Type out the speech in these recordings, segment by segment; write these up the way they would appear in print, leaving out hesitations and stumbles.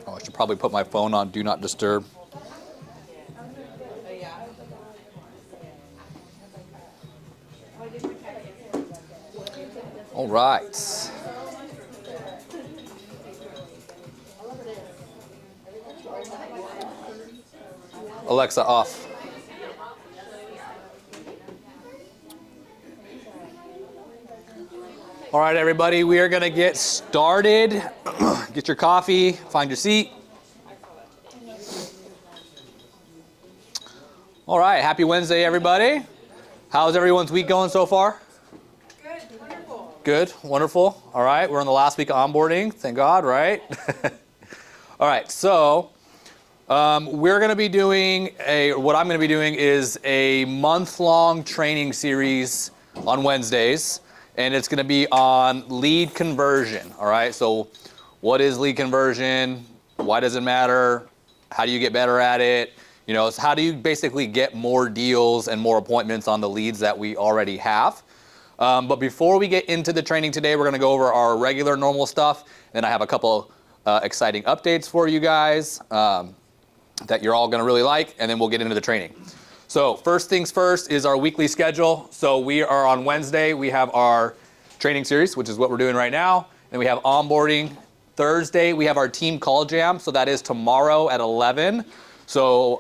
Oh, I should probably put my phone on Do Not Disturb. All right. Alexa, off. All right, everybody, we are going to get started. Get your coffee, find your seat. All right, happy Wednesday, everybody. How's everyone's week going so far? Good, wonderful. Good, wonderful. All right, we're in the last week of onboarding, thank God, right? All right, so we're going to be doing what I'm going to be doing is a month-long training series on Wednesdays, and it's going to be on lead conversion. All right, so what is lead conversion? Why does it matter? How do you get better at it? You know, how do you basically get more deals and more appointments on the leads that we already have? But before we get into the training today, we're going to go over our regular normal stuff. And I have a couple exciting updates for you guys that you're all going to really like, and then we'll get into the training. So first things first is our weekly schedule. So we are on Wednesday, we have our training series, which is what we're doing right now. Then we have onboarding. Thursday, we have our team call jam. So that is tomorrow at 11. So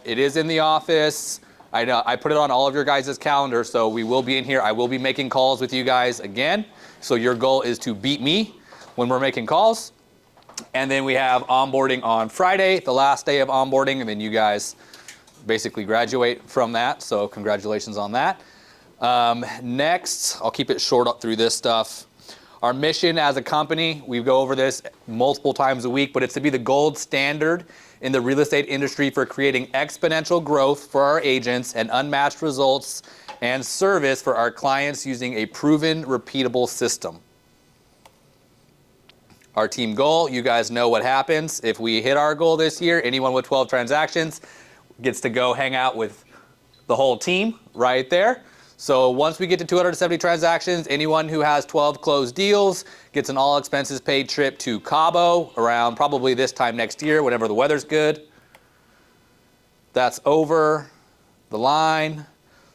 it is in the office. I know I put it on all of your guys' calendars, so we will be in here. I will be making calls with you guys again. So your goal is to beat me when we're making calls. And then we have onboarding on Friday, the last day of onboarding, and then you guys basically graduate from that. So congratulations on that. Next, I'll keep it short up through this stuff. Our mission as a company, we go over this multiple times a week, but it's to be the gold standard in the real estate industry for creating exponential growth for our agents and unmatched results and service for our clients using a proven, repeatable system. Our team goal, you guys know what happens. If we hit our goal this year, anyone with 12 transactions gets to go hang out with the whole team right there. So once we get to 270 transactions, anyone who has 12 closed deals gets an all expenses paid trip to Cabo around probably this time next year, whenever the weather's good. That's over the line.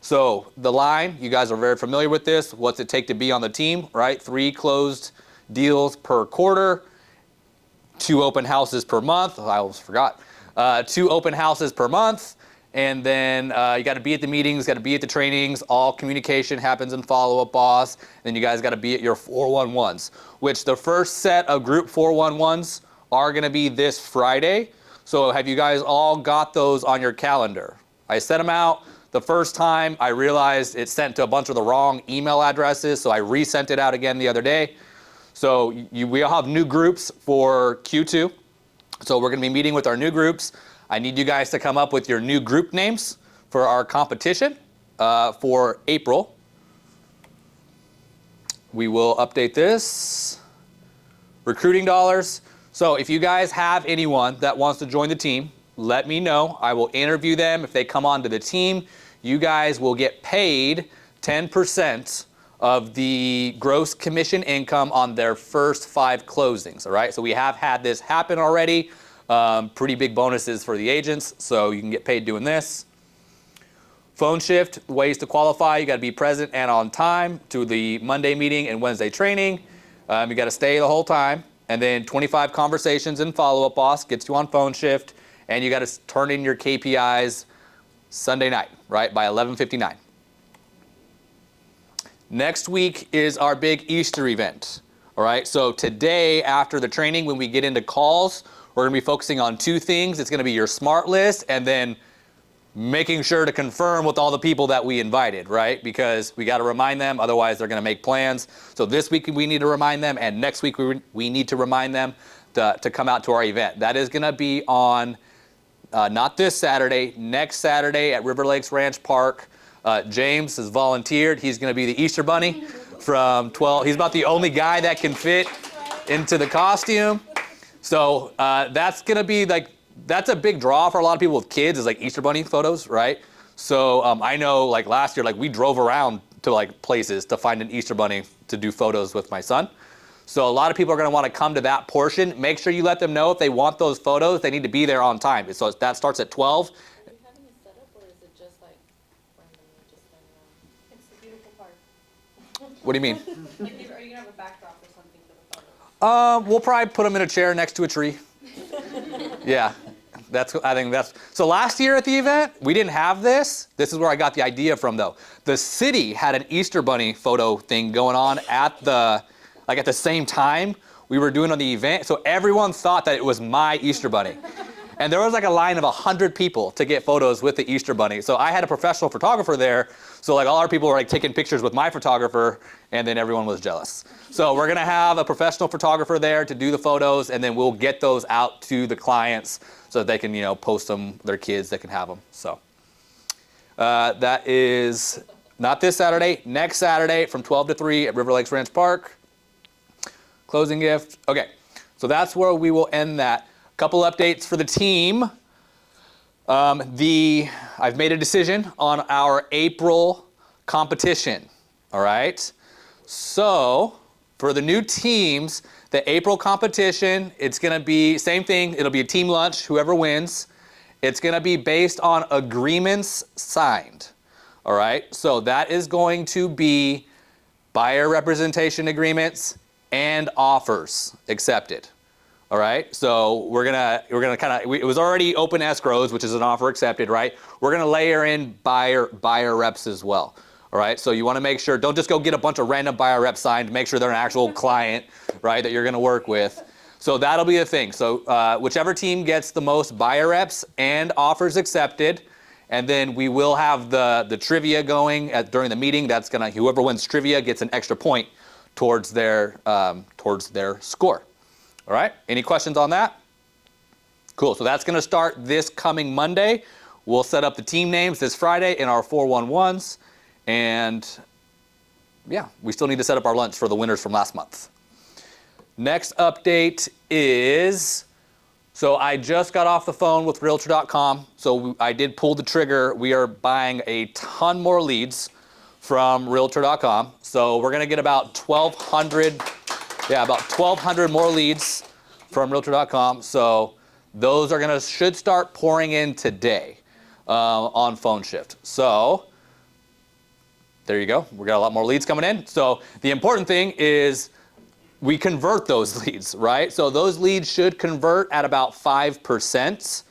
So the line, you guys are very familiar with this. What's it take to be on the team, right? 3 closed deals per quarter, 2 open houses per month. I almost forgot. 2 open houses per month. And then you got to be at the meetings, got to be at the trainings. All communication happens in follow-up, boss. Then you guys got to be at your 411s, which the first set of group 411s are going to be this Friday. So have you guys all got those on your calendar? I sent them out. The first time I realized it sent to a bunch of the wrong email addresses, so I resent it out again the other day. So we all have new groups for Q2. So we're going to be meeting with our new groups. I need you guys to come up with your new group names for our competition for April. We will update this. Recruiting dollars. So if you guys have anyone that wants to join the team, let me know. I will interview them. If they come onto the team, you guys will get paid 10% of the gross commission income on their first 5 closings. All right, so we have had this happen already. Pretty big bonuses for the agents, so you can get paid doing this. Phone shift, ways to qualify. You got to be present and on time to the Monday meeting and Wednesday training. You got to stay the whole time. And then 25 conversations and follow-up, boss, gets you on phone shift. And you got to turn in your KPIs Sunday night, right, by 11:59. Next week is our big Easter event. All right, so today after the training, when we get into calls, we're going to be focusing on 2 things. It's going to be your smart list and then making sure to confirm with all the people that we invited, right? Because we got to remind them, otherwise they're going to make plans. So this week we need to remind them, and next week we need to remind them to come out to our event. That is going to be on not this Saturday, next Saturday at River Lakes Ranch Park. James has volunteered. He's going to be the Easter Bunny from 12. He's about the only guy that can fit into the costume. So that's going to be like, that's a big draw for a lot of people with kids, is like Easter Bunny photos, right? So I know like last year, like we drove around to like places to find an Easter Bunny to do photos with my son. So a lot of people are going to want to come to that portion. Make sure you let them know if they want those photos, they need to be there on time. So that starts at 12. Are you having a setup or is it just like randomly just standing around? It's the beautiful part. What do you mean? Like, are you gonna have a backdrop or something for the photos? We'll probably put them in a chair next to a tree. Yeah, I think that's, so last year at the event, we didn't have this. This is where I got the idea from though. The city had an Easter Bunny photo thing going on at the same time we were doing on the event. So everyone thought that it was my Easter Bunny. And there was like a line of 100 people to get photos with the Easter Bunny. So I had a professional photographer there. So like all our people were like taking pictures with my photographer, and then everyone was jealous. So we're gonna have a professional photographer there to do the photos, and then we'll get those out to the clients so that they can, post them, their kids that can have them. So that is not this Saturday, next Saturday from 12 to 3 at River Lakes Ranch Park. Closing gift. Okay, so that's where we will end that. Couple updates for the team. I've made a decision on our April competition. All right. So for the new teams, the April competition, it's going to be same thing. It'll be a team lunch, whoever wins. It's going to be based on agreements signed. All right. So that is going to be buyer representation agreements and offers accepted. All right, so we're gonna kind of, it was already open escrows, which is an offer accepted, right? We're gonna layer in buyer reps as well. All right, so you want to make sure, don't just go get a bunch of random buyer reps signed. Make sure they're an actual client, right, that you're gonna work with. So that'll be the thing. So whichever team gets the most buyer reps and offers accepted, and then we will have the trivia going during the meeting. That's gonna, whoever wins trivia gets an extra point towards their score. All right, any questions on that? Cool, so that's gonna start this coming Monday. We'll set up the team names this Friday in our 411s. And yeah, we still need to set up our lunch for the winners from last month. Next update is, so I just got off the phone with Realtor.com. So I did pull the trigger. We are buying a ton more leads from Realtor.com. So we're gonna get about 1,200 more leads from Realtor.com. So those are should start pouring in today on phone shift. So there you go. We got a lot more leads coming in. So the important thing is we convert those leads, right? So those leads should convert at about 5%.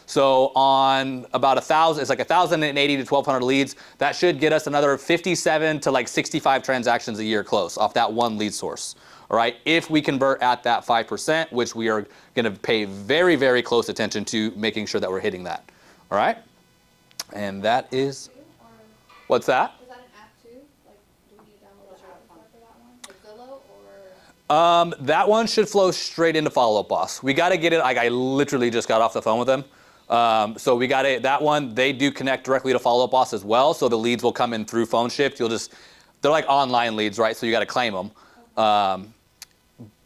So on about 1,000, it's like 1,080 to 1,200 leads. That should get us another 57 to like 65 transactions a year close off that one lead source. All right, if we convert at that 5%, which we are going to pay very, very close attention to making sure that we're hitting that. All right, and that is, what's that? Is that an app too? Like, do we need to download the app for that one? Like Zillow or? That one should flow straight into Follow Up Boss. We got to get it. Like I literally just got off the phone with them. So we got it. That one, they do connect directly to Follow Up Boss as well. So the leads will come in through phone shift. They're like online leads, right? So you got to claim them.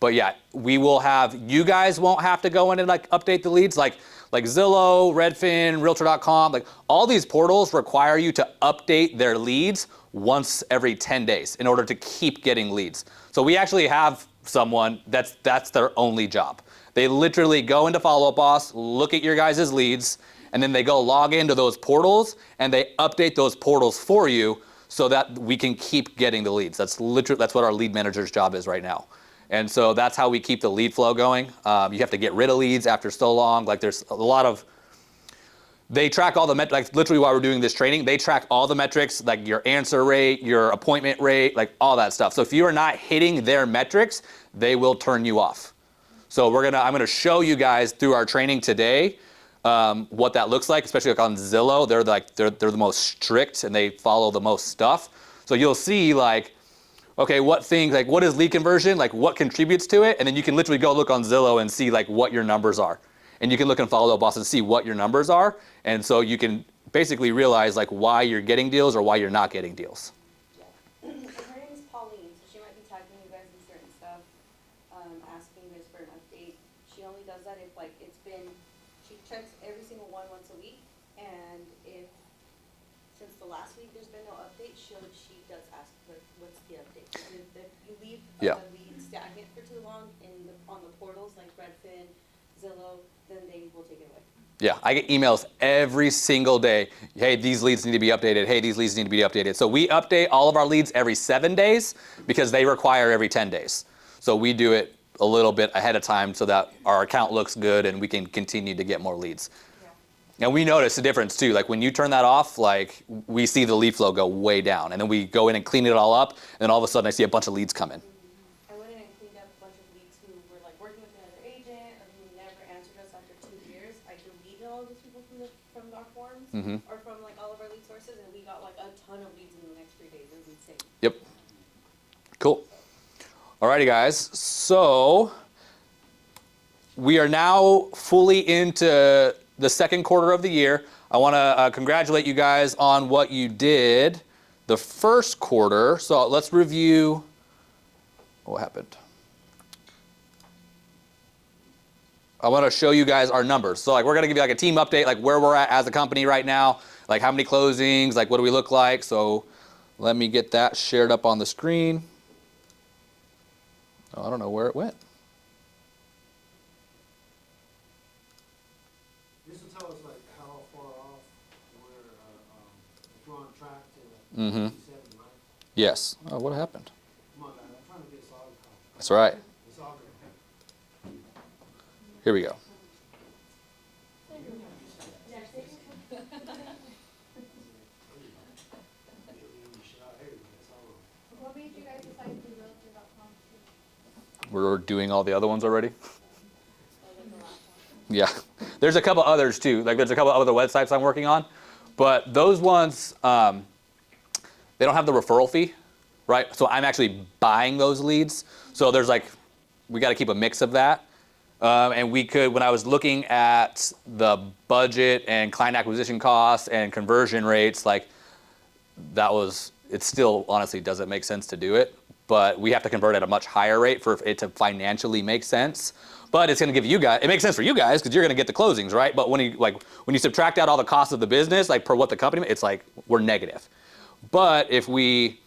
But yeah, we will have, you guys won't have to go in and like update the leads like Zillow, Redfin, Realtor.com, like all these portals require you to update their leads once every 10 days in order to keep getting leads. So we actually have someone that's their only job. They literally go into Follow Up Boss, look at your guys' leads, and then they go log into those portals and they update those portals for you so that we can keep getting the leads. That's what our lead manager's job is right now. And so that's how we keep the lead flow going. You have to get rid of leads after so long. Like there's a lot of, they track all the metrics, like literally while we're doing this training, they track all the metrics, like your answer rate, your appointment rate, like all that stuff. So if you are not hitting their metrics, they will turn you off. So I'm gonna show you guys through our training today what that looks like, especially like on Zillow. They're the most strict and they follow the most stuff. So you'll see like, okay, what things, like what is lead conversion, like what contributes to it, and then you can literally go look on Zillow and see like what your numbers are. And you can look in Follow Up Boss and see what your numbers are, and so you can basically realize like why you're getting deals or why you're not getting deals. Her name is Pauline, so she might be tagging you guys in certain stuff, asking you guys for an update. She only does that if like she checks every single one once a week, and if since the last week there's been no update, she does ask what's the update. If you leave Yeah. a lead stagnant for too long on the portals like Redfin, Zillow, then they will take it away. Yeah, I get emails every single day. Hey, these leads need to be updated. Hey, these leads need to be updated. So we update all of our leads every 7 days because they require every 10 days. So we do it a little bit ahead of time so that our account looks good and we can continue to get more leads. Yeah. And we notice the difference too. Like when you turn that off, like we see the lead flow go way down, and then we go in and clean it all up, and then all of a sudden I see a bunch of leads come in. I went in and cleaned up a bunch of leads who were like working with another agent or who never answered us after 2 years. I deleted all those people from our forums or from like all of our lead sources, and we got like a ton of leads in the next 3 days. It was insane. Yep. Cool. Alrighty, guys. So we are now fully into the second quarter of the year. I want to congratulate you guys on what you did the first quarter. So let's review what happened. I want to show you guys our numbers. So like we're going to give you like a team update, like where we're at as a company right now, like how many closings, like what do we look like. So let me get that shared up on the screen. Oh, I don't know where it went. This will tell us like how far off we're, if we're on track to Mm-hmm. 57, right? Yes. Oh, what happened? Come on, guys, I'm trying to get us all the time. That's right. It's all good. Here we go. What made you guys decide to do Realty.com? We're doing all the other ones already. Yeah. There's a couple others too. Like there's a couple other websites I'm working on, but those ones they don't have the referral fee, right? So I'm actually buying those leads. So there's like we got to keep a mix of that. And we could, when I was looking at the budget and client acquisition costs and conversion rates, like that was, it still honestly doesn't make sense to do it, but we have to convert at a much higher rate for it to financially make sense. But it's going to give you guys, it makes sense for you guys because you're going to get the closings, right? But when you subtract out all the costs of the business, like per what the company, it's like we're negative. But if we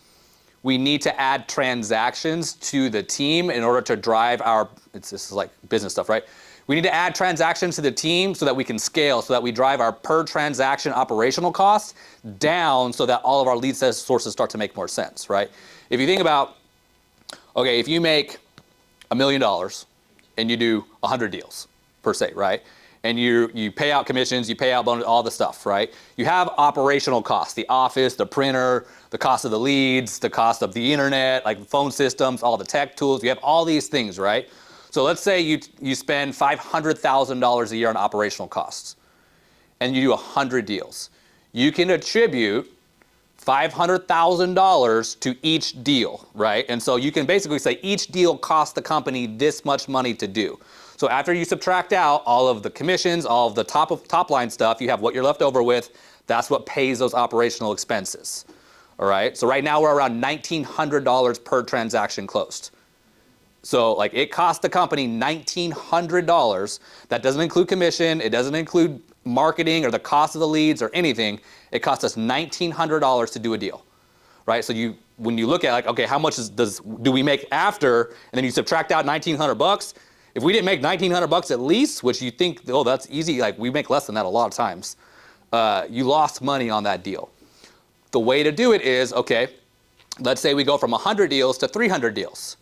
need to add transactions to the team in order to drive our, this is like business stuff, right? We need to add transactions to the team so that we can scale, so that we drive our per transaction operational costs down so that all of our lead sources start to make more sense, right? If you think about, okay, if you make $1 million and you do 100 deals per se, right? And you pay out commissions, you pay out bonus, all the stuff, right? You have operational costs, the office, the printer, the cost of the leads, the cost of the internet, like phone systems, all the tech tools. You have all these things, right? So let's say you spend $500,000 a year on operational costs and you do 100 deals. You can attribute $500,000 to each deal, right? And so you can basically say each deal cost the company this much money to do. So after you subtract out all of the commissions, all of the top line stuff, you have what you're left over with. That's what pays those operational expenses. All right. So right now we're around $1,900 per transaction closed. So like it cost the company $1,900. That doesn't include commission. It doesn't include marketing or the cost of the leads or anything. It cost us $1,900 to do a deal. Right. So when you look at like, okay, how much do we make after, and then you subtract out $1,900. If we didn't make $1,900 at least, which you think, oh, that's easy, like we make less than that a lot of times, you lost money on that deal. The way to do it is, okay, let's say we go from 100 deals to 300 deals.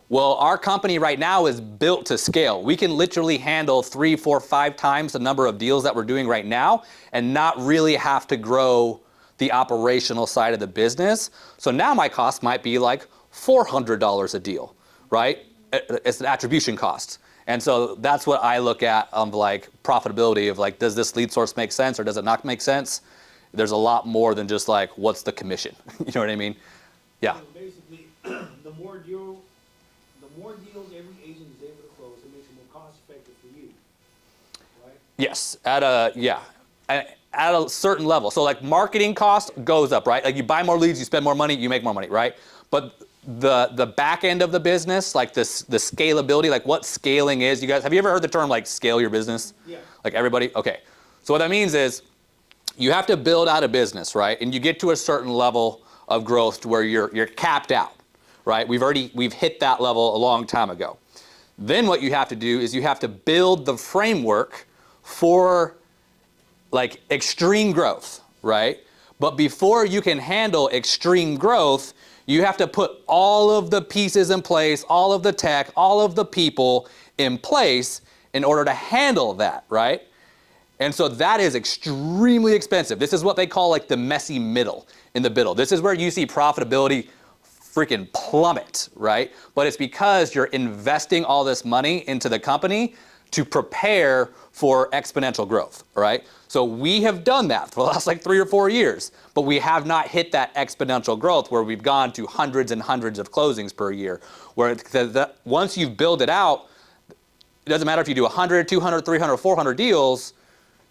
Well, our company right now is built to scale. We can literally handle 3, 4, 5 times the number of deals that we're doing right now and not really have to grow the operational side of the business. So now my cost might be like $400 a deal, right? It's an attribution cost. And so that's what I look at of like profitability of like, does this lead source make sense or does it not make sense? There's a lot more than just like, what's the commission? You know what I mean? Yeah. So basically, the more deals every agent is able to close, it makes it more cost effective for you, right? Yes, at a certain level. So like marketing cost goes up, right? Like you buy more leads, you spend more money, you make more money, right? But the back end of the business, like the scalability, like what scaling is, you guys, have you ever heard the term like scale your business? Yeah. Like everybody? Okay. So what that means is you have to build out a business, right? And you get to a certain level of growth to where you're capped out, right? We've hit that level a long time ago. Then what you have to do is you have to build the framework for like extreme growth, right? But before you can handle extreme growth, you have to put all of the pieces in place, all of the tech, all of the people in place in order to handle that, right? And so that is extremely expensive. This is what they call like the messy middle in the middle. This is where you see profitability freaking plummet, right? But it's because you're investing all this money into the company to prepare for exponential growth, right? So we have done that for the last like 3 or 4 years, but we have not hit that exponential growth where we've gone to hundreds and hundreds of closings per year, where once you've built it out, it doesn't matter if you do 100, 200, 300, 400 deals,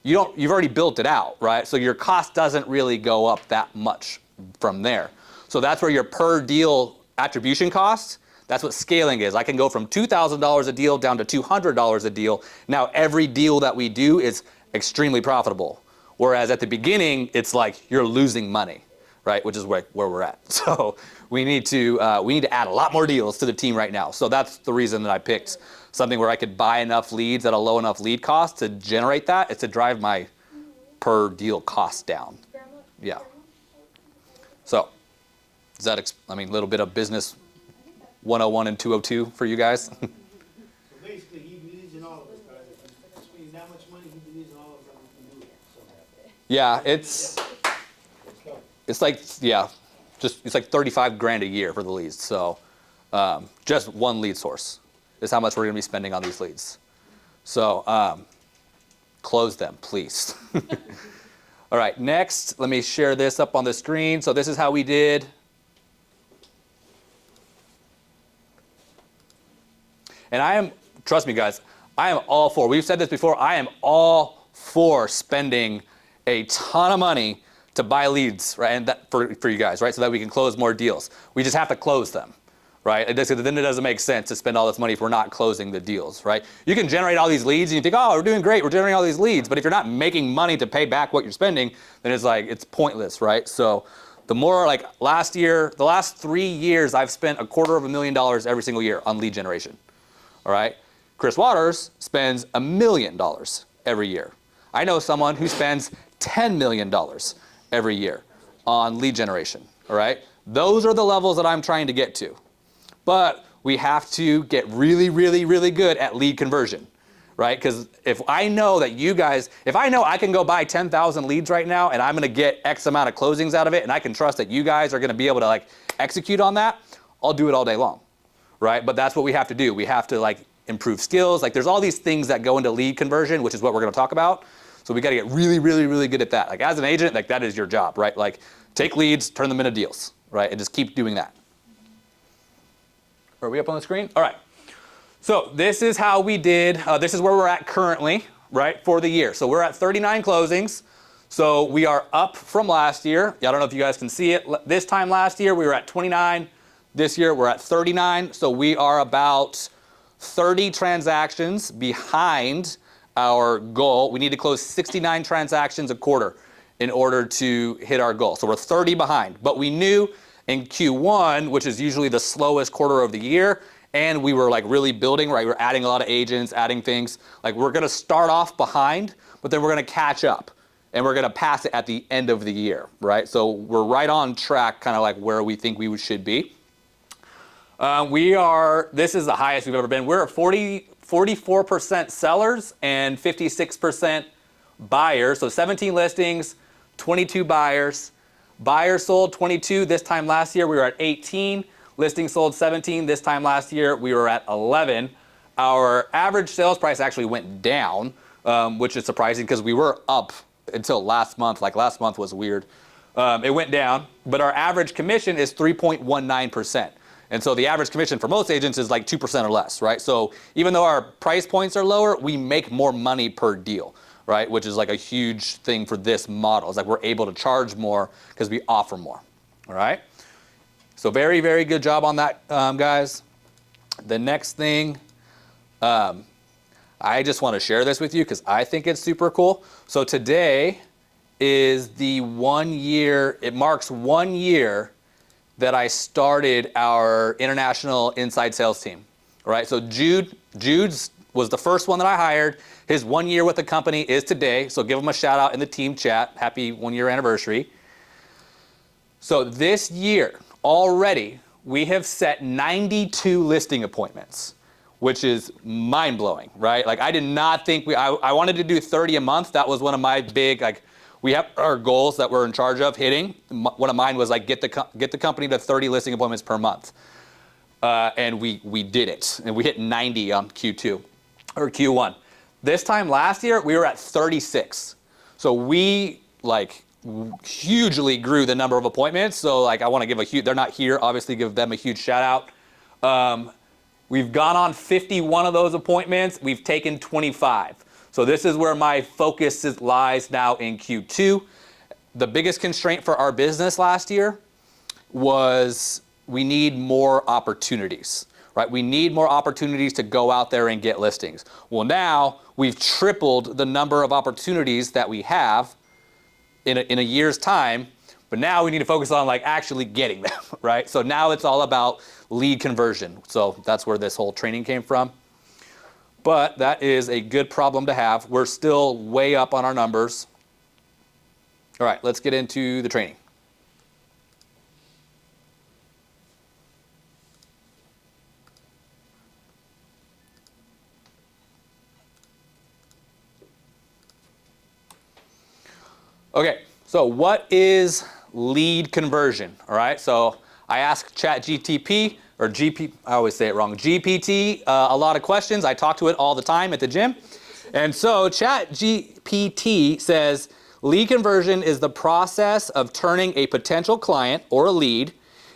you've already built it out, right? So your cost doesn't really go up that much from there. So that's where your per deal attribution cost, that's what scaling is. I can go from $2,000 a deal down to $200 a deal. Now every deal that we do is extremely profitable. Whereas at the beginning, it's like you're losing money, right? Which is where we're at. So we need to add a lot more deals to the team right now. So that's the reason that I picked something where I could buy enough leads at a low enough lead cost to generate that. It's to drive my per deal cost down. Yeah. So is that, a little bit of business 101 and 202 for you guys? So basically, he believes in all of us, guys. If he's spending that much money, he believes in all of us that we can do it. So. Yeah, it's like, yeah, it's like 35 grand a year for the leads. So just one lead source is how much we're going to be spending on these leads. So close them, please. All right, next, let me share this up on the screen. So this is how we did. And trust me guys, I am all for, we've said this before, I am all for spending a ton of money to buy leads, right? And that for you guys, right? So that we can close more deals. We just have to close them, right? Then it doesn't make sense to spend all this money if we're not closing the deals, right? You can generate all these leads and you think, oh, we're doing great, we're generating all these leads. But if you're not making money to pay back what you're spending, then it's pointless, right? So the more like the last 3 years, I've spent $250,000 every single year on lead generation. All right, Chris Waters spends $1 million every year. I know someone who spends $10 million every year on lead generation. All right, those are the levels that I'm trying to get to. But we have to get really, really, really good at lead conversion, right? Because if I know I can go buy 10,000 leads right now and I'm going to get X amount of closings out of it, and I can trust that you guys are going to be able to like execute on that, I'll do it all day long. Right? But that's what we have to do. We have to like improve skills. Like there's all these things that go into lead conversion, which is what we're going to talk about. So we got to get really, really, really good at that. Like as an agent, like that is your job, right? Like take leads, turn them into deals, right? And just keep doing that. Are we up on the screen? All right. So this is how we did, this is where we're at currently, right? For the year. So we're at 39 closings. So we are up from last year. I don't know if you guys can see it. This time last year, we were at 29. This year, we're at 39, so we are about 30 transactions behind our goal. We need to close 69 transactions a quarter in order to hit our goal. So we're 30 behind, but we knew in Q1, which is usually the slowest quarter of the year, and we were like really building, right? We're adding a lot of agents, adding things. Like we're gonna start off behind, but then we're gonna catch up, and we're gonna pass it at the end of the year, right? So we're right on track, kind of like where we think we should be. This is the highest we've ever been. We're at 44% sellers and 56% buyers. So 17 listings, 22 buyers. Buyers sold 22 this time last year. We were at 18. Listings sold 17 this time last year. We were at 11. Our average sales price actually went down, which is surprising because we were up until last month. Like last month was weird. It went down, but our average commission is 3.19%. And so the average commission for most agents is like 2% or less, right? So even though our price points are lower, we make more money per deal, right? Which is like a huge thing for this model. It's like we're able to charge more because we offer more, all right? So very, very good job on that, guys. The next thing, I just want to share this with you because I think it's super cool. So today is the 1 year, it marks 1 year that I started our international inside sales team. All right, so Jude's was the first one that I hired. His 1 year with the company is today, so give him a shout out in the team chat. Happy 1 year anniversary. So this year, already, we have set 92 listing appointments, which is mind-blowing, right? Like, I did not think I wanted to do 30 a month. That was one of my big, like, we have our goals that we're in charge of hitting. One of mine was like get the company to 30 listing appointments per month. And we did it. And we hit 90 on Q2 or Q1. This time last year, we were at 36. So we like hugely grew the number of appointments. So like I want to give a huge, they're not here, obviously give them a huge shout out. We've gone on 51 of those appointments. We've taken 25. So this is where my focus lies now in Q2. The biggest constraint for our business last year was we need more opportunities, right? We need more opportunities to go out there and get listings. Well, now we've tripled the number of opportunities that we have in a year's time, but now we need to focus on like actually getting them, right? So now it's all about lead conversion. So that's where this whole training came from. But that is a good problem to have. We're still way up on our numbers. All right, let's get into the training. Okay, so what is lead conversion? All right, so I asked ChatGTP, or GP, I always say it wrong, GPT, a lot of questions. I talk to it all the time at the gym. And so ChatGPT says, lead conversion is the process of turning a potential client or a lead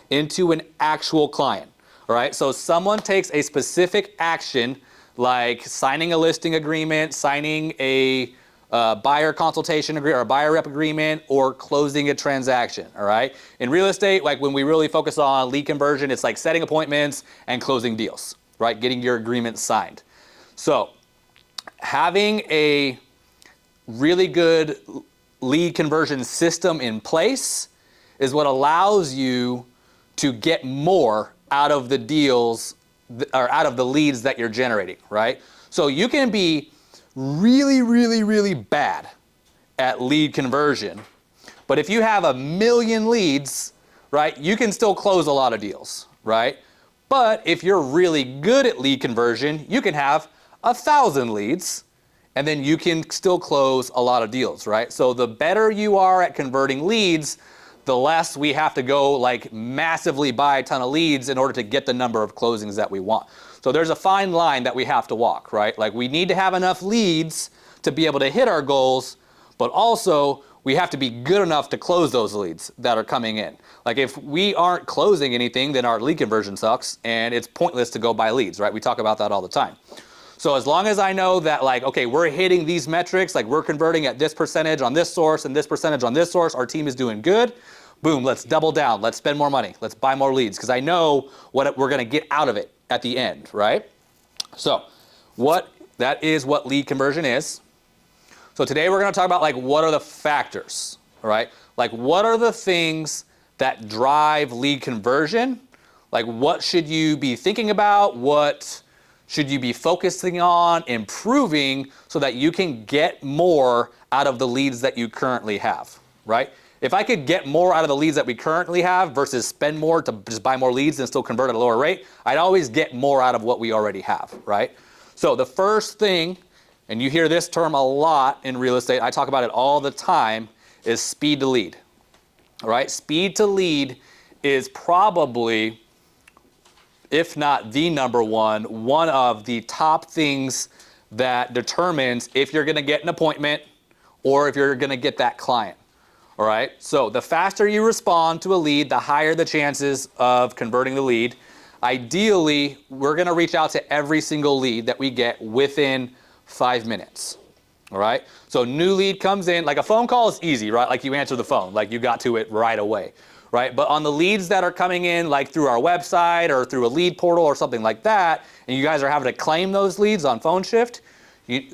into an actual client. All right, so someone takes a specific action like signing a listing agreement, signing a buyer consultation agreement or a buyer rep agreement, or closing a transaction, all right? In real estate, like when we really focus on lead conversion, it's like setting appointments and closing deals, right? Getting your agreement signed. So having a really good lead conversion system in place is what allows you to get more out of the deals or out of the leads that you're generating, right? So you can be really, really, really bad at lead conversion. But if you have 1 million leads, right, you can still close a lot of deals, right? But if you're really good at lead conversion, you can have 1,000 leads and then you can still close a lot of deals, right? So the better you are at converting leads, the less we have to go like massively buy a ton of leads in order to get the number of closings that we want. So there's a fine line that we have to walk, right? Like we need to have enough leads to be able to hit our goals, but also we have to be good enough to close those leads that are coming in. Like if we aren't closing anything, then our lead conversion sucks and it's pointless to go buy leads, right? We talk about that all the time. So as long as I know that like, okay, we're hitting these metrics, like we're converting at this percentage on this source and this percentage on this source, our team is doing good, boom, let's double down, let's spend more money, let's buy more leads, because I know what we're gonna get out of it at the end, right? So that is what lead conversion is. So today we're gonna talk about like what are the factors, all right? Like what are the things that drive lead conversion? Like what should you be thinking about? What should you be focusing on improving so that you can get more out of the leads that you currently have, right? If I could get more out of the leads that we currently have versus spend more to just buy more leads and still convert at a lower rate, I'd always get more out of what we already have, right? So the first thing, and you hear this term a lot in real estate, I talk about it all the time, is speed to lead, all right? Speed to lead is probably, if not the number one of the top things that determines if you're gonna get an appointment or if you're gonna get that client. All right, so the faster you respond to a lead, the higher the chances of converting the lead. Ideally, we're gonna reach out to every single lead that we get within 5 minutes. All right, so new lead comes in, like a phone call is easy, right? Like you answer the phone, like you got to it right away, right? But on the leads that are coming in, like through our website or through a lead portal or something like that, and you guys are having to claim those leads on phone shift,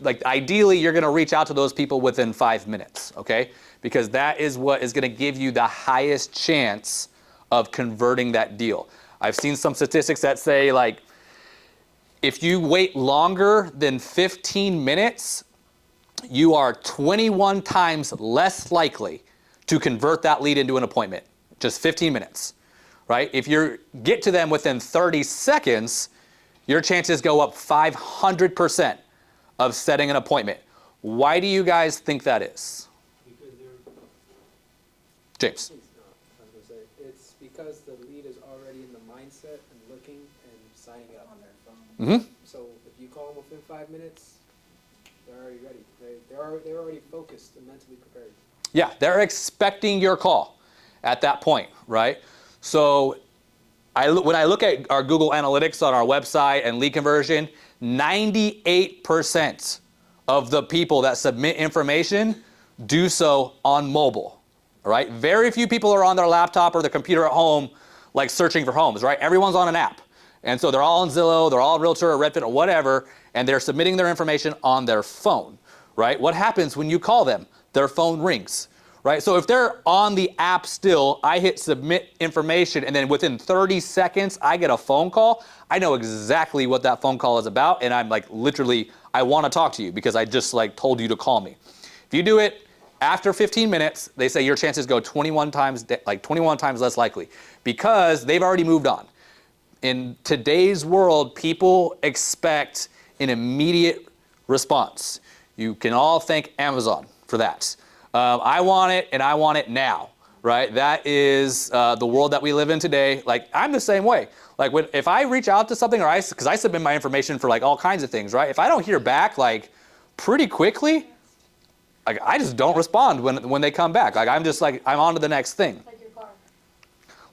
Like ideally, you're going to reach out to those people within 5 minutes, okay? Because that is what is going to give you the highest chance of converting that deal. I've seen some statistics that say like, if you wait longer than 15 minutes, you are 21 times less likely to convert that lead into an appointment. Just 15 minutes, right? If you get to them within 30 seconds, your chances go up 500% of setting an appointment. Why do you guys think that is? Because they're, James. I was gonna say, it's because the lead is already in the mindset and looking and signing up. On their phone. Mm-hmm. So if you call them within 5 minutes, they're already ready. They're already focused and mentally prepared. Yeah, they're expecting your call at that point, right? So when I look at our Google Analytics on our website and lead conversion, 98% of the people that submit information do so on mobile, all right? Very few people are on their laptop or their computer at home, like searching for homes, right? Everyone's on an app. And so they're all on Zillow, they're all Realtor or Redfin or whatever, and they're submitting their information on their phone, right? What happens when you call them? Their phone rings, right? So if they're on the app still, I hit submit information, and then within 30 seconds, I get a phone call. I know exactly what that phone call is about, and I'm like, literally, I want to talk to you because I just like told you to call me. If you do it after 15 minutes, they say your chances go 21 times less likely because they've already moved on. In today's world, people expect an immediate response. You can all thank Amazon for that. I want it, and I want it now, right? That is the world that we live in today. Like, I'm the same way. Like, if I reach out to something, because I submit my information for like all kinds of things, right? If I don't hear back like pretty quickly, like I just don't respond when they come back. Like, I'm just like, I'm on to the next thing. Like your car.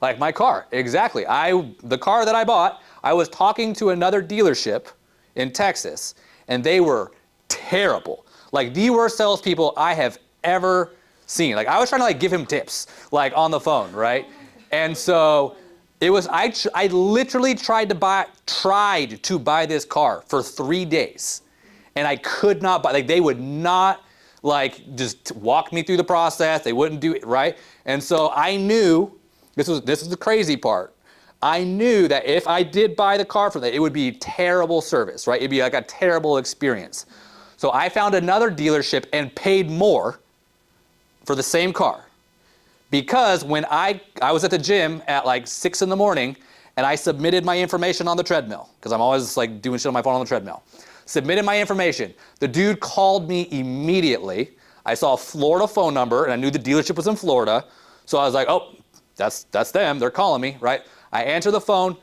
Like my car, exactly. The car that I bought, I was talking to another dealership in Texas, and they were terrible. Like the worst salespeople I have ever seen. Like I was trying to like give him tips, like on the phone, right? And so it was, I literally tried to buy this car for 3 days, and I could not buy. Like they would not like just walk me through the process. They wouldn't do it, right? And so I knew. This is the crazy part. I knew that if I did buy the car from them, it would be terrible service, right? It'd be like a terrible experience. So I found another dealership and paid more for the same car. Because when I was at the gym at like 6 in the morning and I submitted my information on the treadmill, because I'm always like doing shit on my phone on the treadmill. Submitted my information. The dude called me immediately. I saw a Florida phone number and I knew the dealership was in Florida. So I was like, oh, that's them, they're calling me, right? I answer the phone,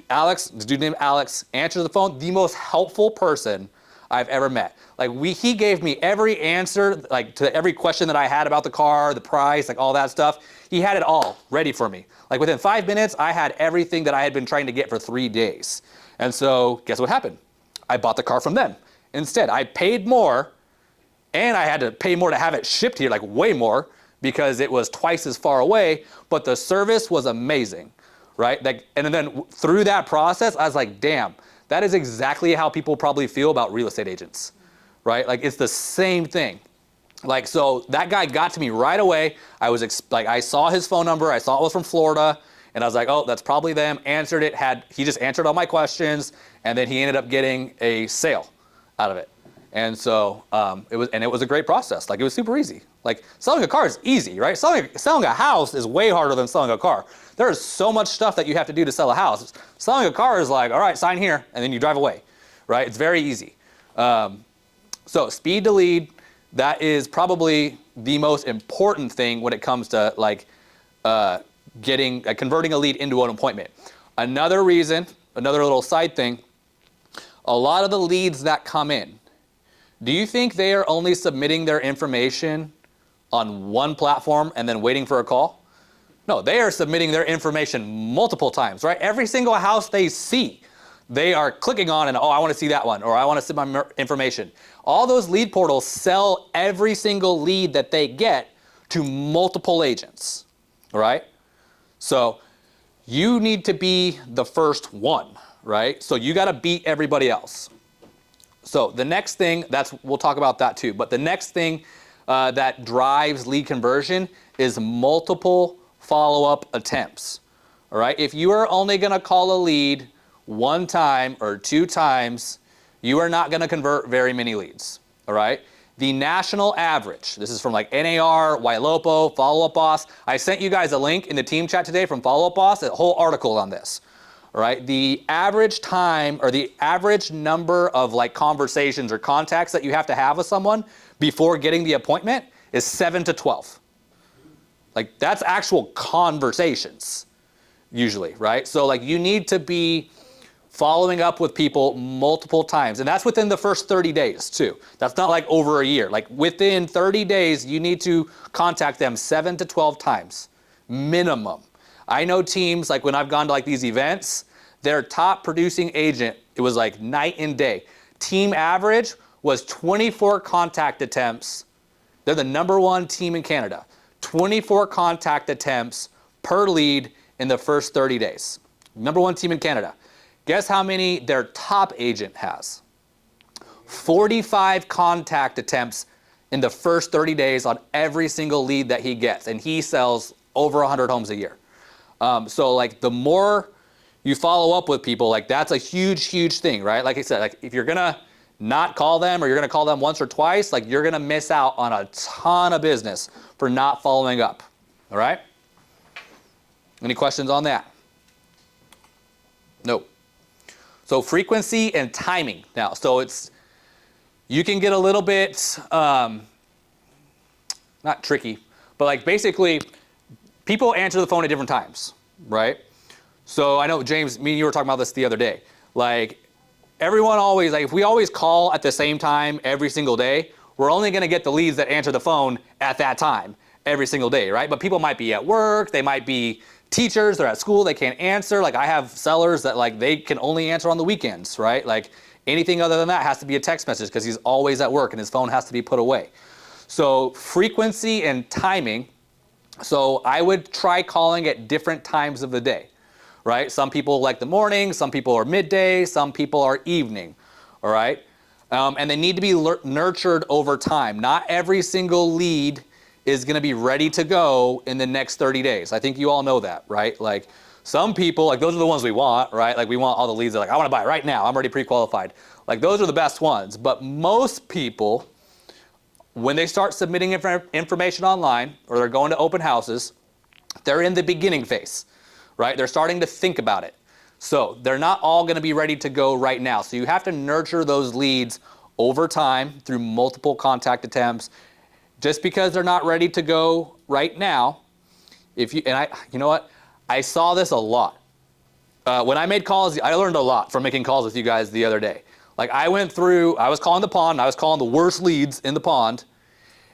Alex, this dude named Alex, answers the phone, the most helpful person I've ever met. Like he gave me every answer, like to every question that I had about the car, the price, like all that stuff. He had it all ready for me. Like within 5 minutes, I had everything that I had been trying to get for 3 days. And so guess what happened? I bought the car from them. Instead, I paid more, and I had to pay more to have it shipped here, like way more, because it was twice as far away, but the service was amazing, right? Like, and then through that process, I was like, damn, that is exactly how people probably feel about real estate agents, right? Like, it's the same thing. Like, so that guy got to me right away. I saw his phone number. I saw it was from Florida, and I was like, oh, that's probably them. Answered it. He just answered all my questions, and then he ended up getting a sale out of it. And so it was a great process. Like it was super easy. Like selling a car is easy, right? Selling a house is way harder than selling a car. There is so much stuff that you have to do to sell a house. Selling a car is like, all right, sign here, and then you drive away, right? It's very easy. So speed to lead, that is probably the most important thing when it comes to like converting a lead into an appointment. Another reason, another little side thing, a lot of the leads that come in, do you think they are only submitting their information on one platform and then waiting for a call? No, they are submitting their information multiple times, right? Every single house they see, they are clicking on and, oh, I want to see that one, or I want to submit my information. All those lead portals sell every single lead that they get to multiple agents, right? So you need to be the first one, right? So you got to beat everybody else. So the next thing, we'll talk about that too, but the next thing that drives lead conversion is multiple follow-up attempts. All right, if you are only going to call a lead one time or two times, you are not going to convert very many leads. All right, the national average, this is from like NAR, Ylopo, Follow Up Boss. I sent you guys a link in the team chat today from Follow Up Boss, a whole article on this. All right, the average time or the average number of like conversations or contacts that you have to have with someone before getting the appointment is 7 to 12. Like that's actual conversations usually, right? So like you need to be following up with people multiple times, and that's within the first 30 days too. That's not like over a year. Like within 30 days, you need to contact them 7 to 12 times minimum. I know teams, like when I've gone to like these events, their top producing agent, it was like night and day. Team average was 24 contact attempts. They're the #1 team in Canada. 24 contact attempts per lead in the first 30 days. #1 team in Canada. Guess how many their top agent has? 45 contact attempts in the first 30 days on every single lead that he gets. And he sells over 100 homes a year. So like the more you follow up with people, like that's a huge, huge thing, right? Like I said, like if you're gonna not call them or you're gonna call them once or twice, like you're gonna miss out on a ton of business for not following up, all right? Any questions on that? Nope. So frequency and timing now. So you can get a little bit, not tricky, but like basically people answer the phone at different times, right? So I know, James, me and you were talking about this the other day. Like everyone always, like if we always call at the same time every single day, we're only gonna get the leads that answer the phone at that time every single day, right? But people might be at work, they might be teachers, they're at school, they can't answer. Like I have sellers that like they can only answer on the weekends, right? Like anything other than that has to be a text message because he's always at work and his phone has to be put away. So frequency and timing. So I would try calling at different times of the day, right? Some people like the morning, some people are midday, some people are evening, all right? And they need to be nurtured over time. Not every single lead is gonna be ready to go in the next 30 days. I think you all know that, right? Like some people, like those are the ones we want, right? Like we want all the leads that are like, I wanna buy it right now, I'm already pre-qualified. Like those are the best ones. But most people, when they start submitting information online or they're going to open houses, they're in the beginning phase, right? They're starting to think about it. So they're not all gonna be ready to go right now. So you have to nurture those leads over time through multiple contact attempts. Just because they're not ready to go right now, you know what? I saw this a lot. When I made calls, I learned a lot from making calls with you guys the other day. Like I was calling the pond, I was calling the worst leads in the pond,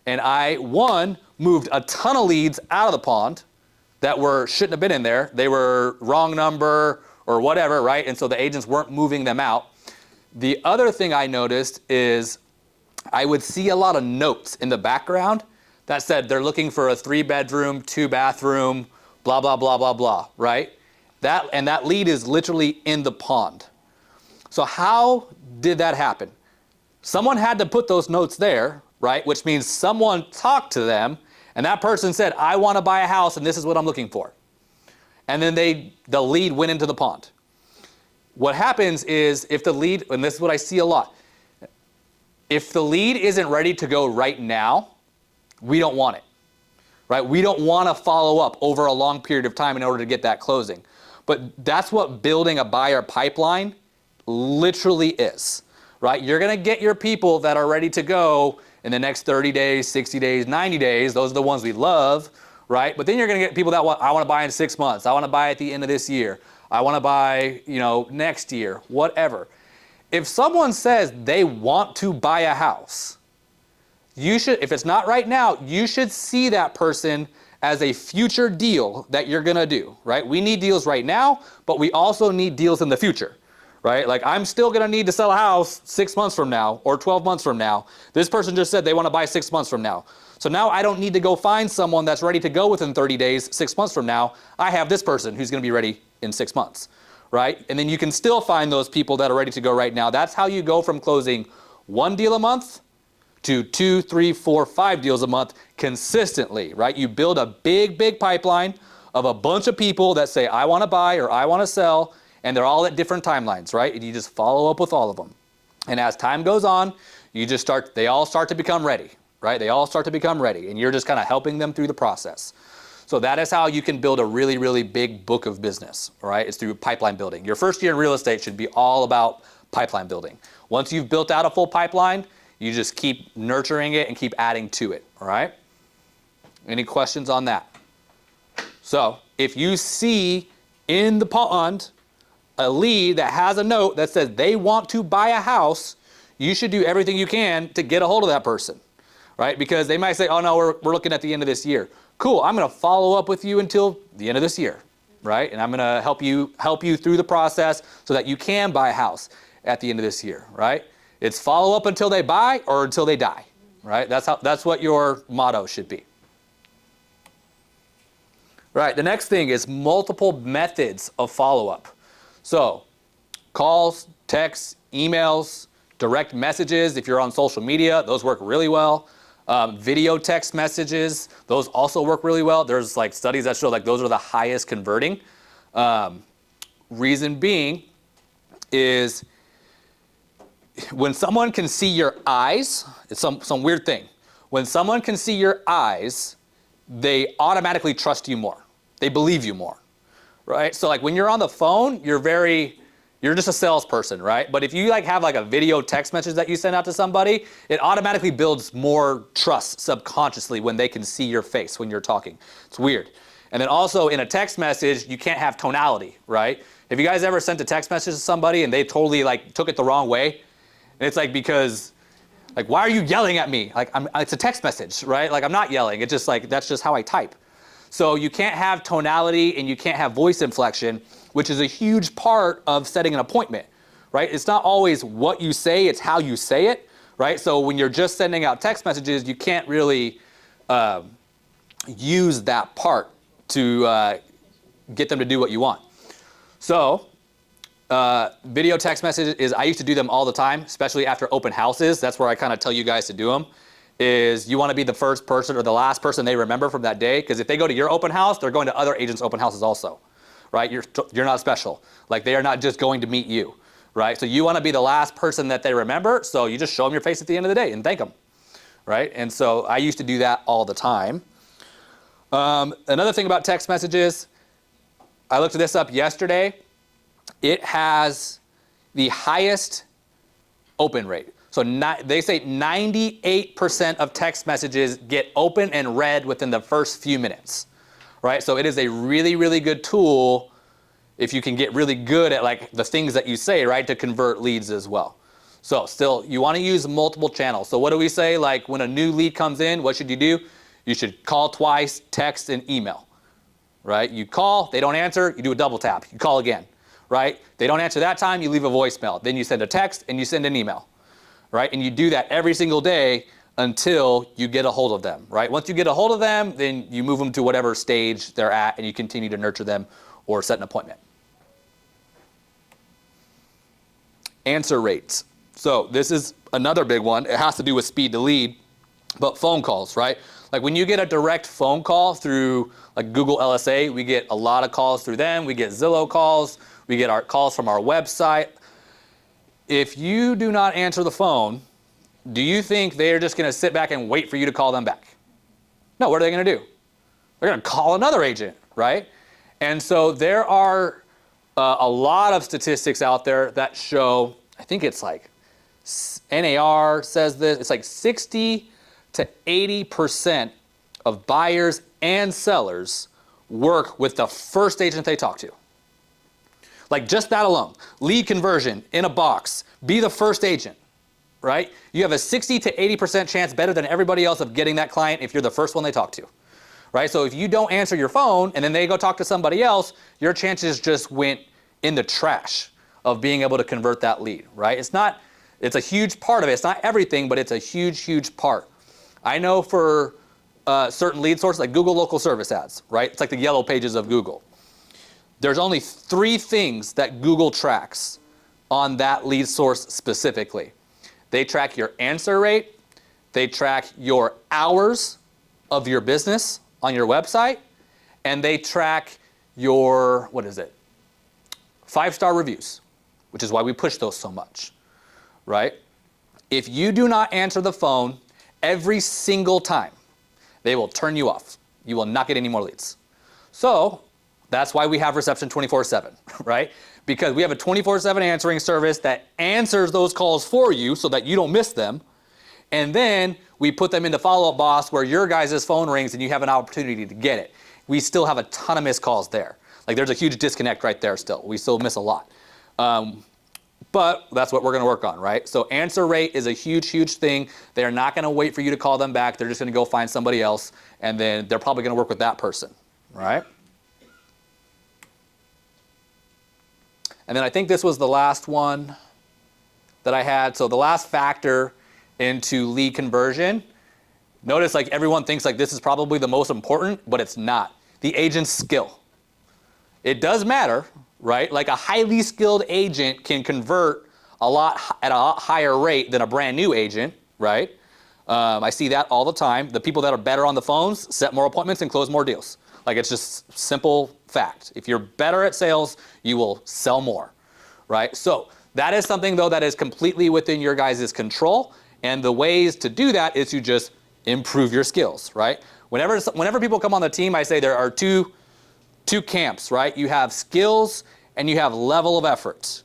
and I moved a ton of leads out of the pond that shouldn't have been in there. They were wrong number or whatever, right? And so the agents weren't moving them out. The other thing I noticed is I would see a lot of notes in the background that said they're looking for a 3-bedroom, 2-bathroom, blah, blah, blah, blah, blah, right? That lead is literally in the pond. So how did that happen? Someone had to put those notes there, right? Which means someone talked to them and that person said, I want to buy a house and this is what I'm looking for. And then the lead went into the pond. What happens is if the lead, and this is what I see a lot, if the lead isn't ready to go right now, we don't want it, right? We don't want to follow up over a long period of time in order to get that closing. But that's what building a buyer pipeline literally is, right? You're going to get your people that are ready to go in the next 30 days, 60 days, 90 days. Those are the ones we love, right? But then you're going to get people that I want to buy in 6 months. I want to buy at the end of this year. I want to buy, next year, whatever. If someone says they want to buy a house, if it's not right now, you should see that person as a future deal that you're gonna do, right? We need deals right now, but we also need deals in the future, right? Like I'm still gonna need to sell a house 6 months from now or 12 months from now. This person just said they wanna buy 6 months from now. So now I don't need to go find someone that's ready to go within 30 days, 6 months from now. I have this person who's gonna be ready in 6 months. Right? And then you can still find those people that are ready to go right now. That's how you go from closing 1 deal a month to 2, 3, 4, 5 deals a month consistently, right? You build a big, big pipeline of a bunch of people that say, I want to buy or I want to sell, and they're all at different timelines, right? And you just follow up with all of them. And as time goes on, they all start to become ready, right? They all start to become ready, and you're just kind of helping them through the process. So that is how you can build a really, really big book of business, all right? It's through pipeline building. Your first year in real estate should be all about pipeline building. Once you've built out a full pipeline, you just keep nurturing it and keep adding to it, all right? Any questions on that? So if you see in the pond a lead that has a note that says they want to buy a house, you should do everything you can to get a hold of that person, right? Because they might say, oh no, we're looking at the end of this year. Cool, I'm gonna follow up with you until the end of this year, right? And I'm gonna help you through the process so that you can buy a house at the end of this year, right? It's follow up until they buy or until they die, right? That's what your motto should be. Right, the next thing is multiple methods of follow-up. So calls, texts, emails, direct messages. If you're on social media, those work really well. Video text messages, those also work really well. There's like studies that show like those are the highest converting. Reason being is when someone can see your eyes, it's some weird thing. When someone can see your eyes, they automatically trust you more. They believe you more, right? So like when you're on the phone, you're just a salesperson, right? But if you like have like a video text message that you send out to somebody, it automatically builds more trust subconsciously when they can see your face when you're talking. It's weird. And then also in a text message, you can't have tonality, right? Have you guys ever sent a text message to somebody and they totally like took it the wrong way? And it's like because like, why are you yelling at me? Like, it's a text message, right? Like, I'm not yelling. It's just like, that's just how I type. So you can't have tonality and you can't have voice inflection, which is a huge part of setting an appointment, right? It's not always what you say, it's how you say it, right? So when you're just sending out text messages, you can't really use that part to get them to do what you want. So video text messages I used to do them all the time, especially after open houses. That's where I kind of tell you guys to do them. Is you want to be the first person or the last person they remember from that day. Because if they go to your open house, they're going to other agents' open houses also, right? You're not special. Like they are not just going to meet you, right? So you want to be the last person that they remember. So you just show them your face at the end of the day and thank them, right? And so I used to do that all the time. Another thing about text messages, I looked this up yesterday. It has the highest open rate. So they say 98% of text messages get open and read within the first few minutes, right? So it is a really, really good tool if you can get really good at like the things that you say, right, to convert leads as well. So still, you want to use multiple channels. So what do we say? Like when a new lead comes in, what should you do? You should call twice, text, and email, right? You call, they don't answer, you do a double tap. You call again, right? They don't answer that time, you leave a voicemail. Then you send a text and you send an email, right? And you do that every single day until you get a hold of them, right? Once you get a hold of them, then you move them to whatever stage they're at and you continue to nurture them or set an appointment. Answer rates. So this is another big one. It has to do with speed to lead, but phone calls, right? Like when you get a direct phone call through like Google LSA, we get a lot of calls through them. We get Zillow calls. We get our calls from our website. If you do not answer the phone, do you think they're just going to sit back and wait for you to call them back? No, what are they going to do? They're going to call another agent, right? And so there are a lot of statistics out there that show, I think it's like NAR says this, it's like 60 to 80% of buyers and sellers work with the first agent they talk to. Like just that alone, lead conversion in a box, be the first agent, right? You have a 60 to 80% chance better than everybody else of getting that client if you're the first one they talk to, right? So if you don't answer your phone and then they go talk to somebody else, your chances just went in the trash of being able to convert that lead, right? It's a huge part of it. It's not everything, but it's a huge, huge part. I know for certain lead sources like Google local service ads, right? It's like the yellow pages of Google. There's only 3 things that Google tracks on that lead source specifically. They track your answer rate. They track your hours of your business on your website. And they track your, 5-star reviews, which is why we push those so much, right? If you do not answer the phone every single time, they will turn you off. You will not get any more leads. So that's why we have reception 24/7, right? Because we have a 24/7 answering service that answers those calls for you so that you don't miss them. And then we put them into follow-up boss where your guys' phone rings and you have an opportunity to get it. We still have a ton of missed calls there. Like there's a huge disconnect right there still. We still miss a lot. But that's what we're going to work on, right? So answer rate is a huge, huge thing. They're not going to wait for you to call them back. They're just going to go find somebody else, and then they're probably going to work with that person, right? And then I think this was the last one that I had. So the last factor into lead conversion, notice like everyone thinks like this is probably the most important, but it's not. The agent's skill. It does matter, right? Like a highly skilled agent can convert at a lot higher rate than a brand new agent, right? I see that all the time. The people that are better on the phones set more appointments and close more deals. Like it's just simple fact. If you're better at sales, you will sell more, right? So that is something though that is completely within your guys' control. And the ways to do that is to just improve your skills, right? Whenever people come on the team, I say there are two camps, right? You have skills and you have level of effort.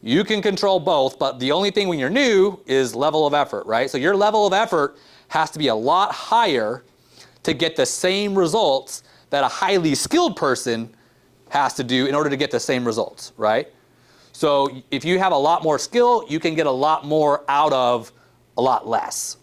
You can control both, but the only thing when you're new is level of effort, right? So your level of effort has to be a lot higher to get the same results that a highly skilled person has to do in order to get the same results, right? So if you have a lot more skill, you can get a lot more out of a lot less,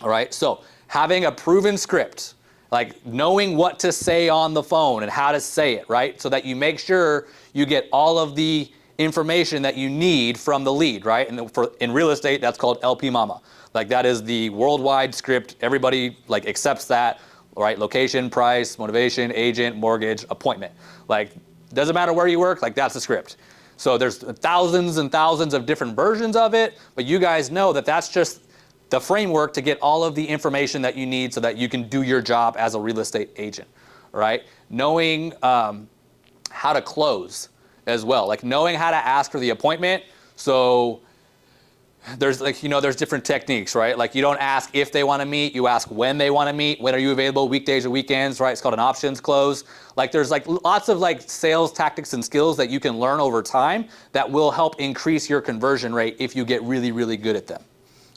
all right? So having a proven script, like knowing what to say on the phone and how to say it, right? So that you make sure you get all of the information that you need from the lead, right? And in real estate, that's called LP Mama. Like that is the worldwide script. Everybody like accepts that, right? Location, price, motivation, agent, mortgage, appointment. Like doesn't matter where you work, like that's the script. So there's thousands and thousands of different versions of it, but you guys know that that's just the framework to get all of the information that you need so that you can do your job as a real estate agent, right? Knowing how to close as well, like knowing how to ask for the appointment. So there's there's different techniques, right? Like you don't ask if they want to meet, you ask when they want to meet. When are you available, weekdays or weekends, right? It's called an options close. Like there's like lots of like sales tactics and skills that you can learn over time that will help increase your conversion rate if you get really, really good at them.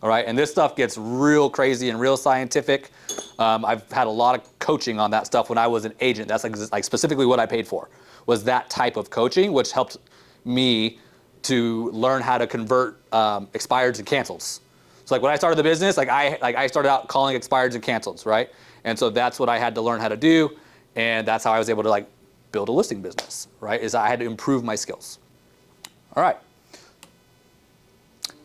All right, and this stuff gets real crazy and real scientific. I've had a lot of coaching on that stuff when I was an agent. That's like specifically what I paid for, was that type of coaching, which helped me to learn how to convert expireds and cancels. So like when I started the business, I started out calling expireds and cancels, right? And so that's what I had to learn how to do, and that's how I was able to like build a listing business, right? Is I had to improve my skills. All right,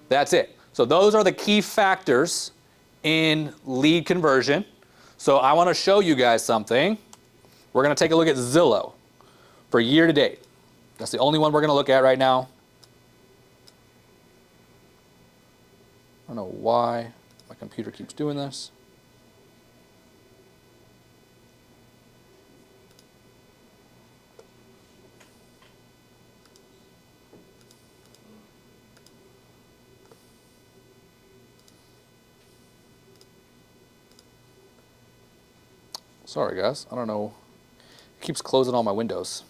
that's it. So those are the key factors in lead conversion. So I want to show you guys something. We're going to take a look at Zillow for year to date. That's the only one we're going to look at right now. I don't know why my computer keeps doing this. Sorry guys, I don't know. It keeps closing all my windows.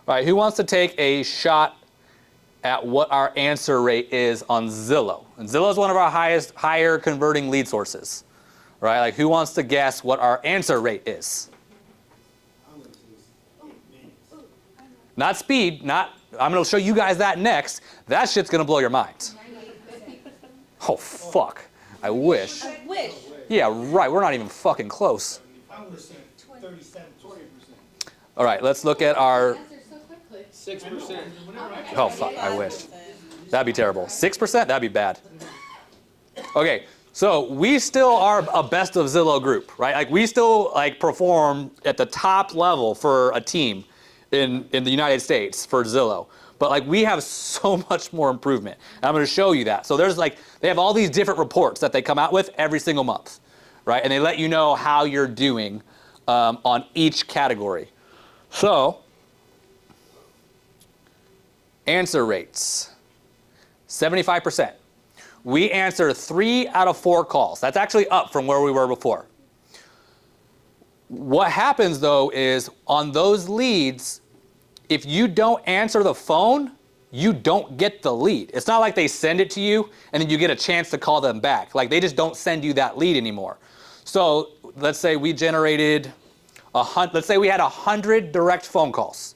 All right, who wants to take a shot at what our answer rate is on Zillow? And Zillow is one of our higher converting lead sources, right? Like who wants to guess what our answer rate is? I'm gonna say 8 minutes. Not speed, I'm gonna show you guys that next. That shit's gonna blow your mind. Oh, fuck. I wish. I wish. Yeah, right, we're not even fucking close. I'm gonna say 37, 20%. All right, let's look at our, Answer so quickly. 6%. oh fuck, I wish. That'd be terrible. 6%, that'd be bad. Okay, so we still are a best of Zillow group, right? Like we still like perform at the top level for a team in the United States for Zillow. But like we have so much more improvement. And I'm going to show you that. So there's like, they have all these different reports that they come out with every single month, right? And they let you know how you're doing on each category. So, answer rates, 75%. We answer 3 out of 4 calls. That's actually up from where we were before. What happens though is on those leads, if you don't answer the phone, you don't get the lead. It's not like they send it to you and then you get a chance to call them back. Like they just don't send you that lead anymore. So let's say we generated, let's say we had 100 direct phone calls,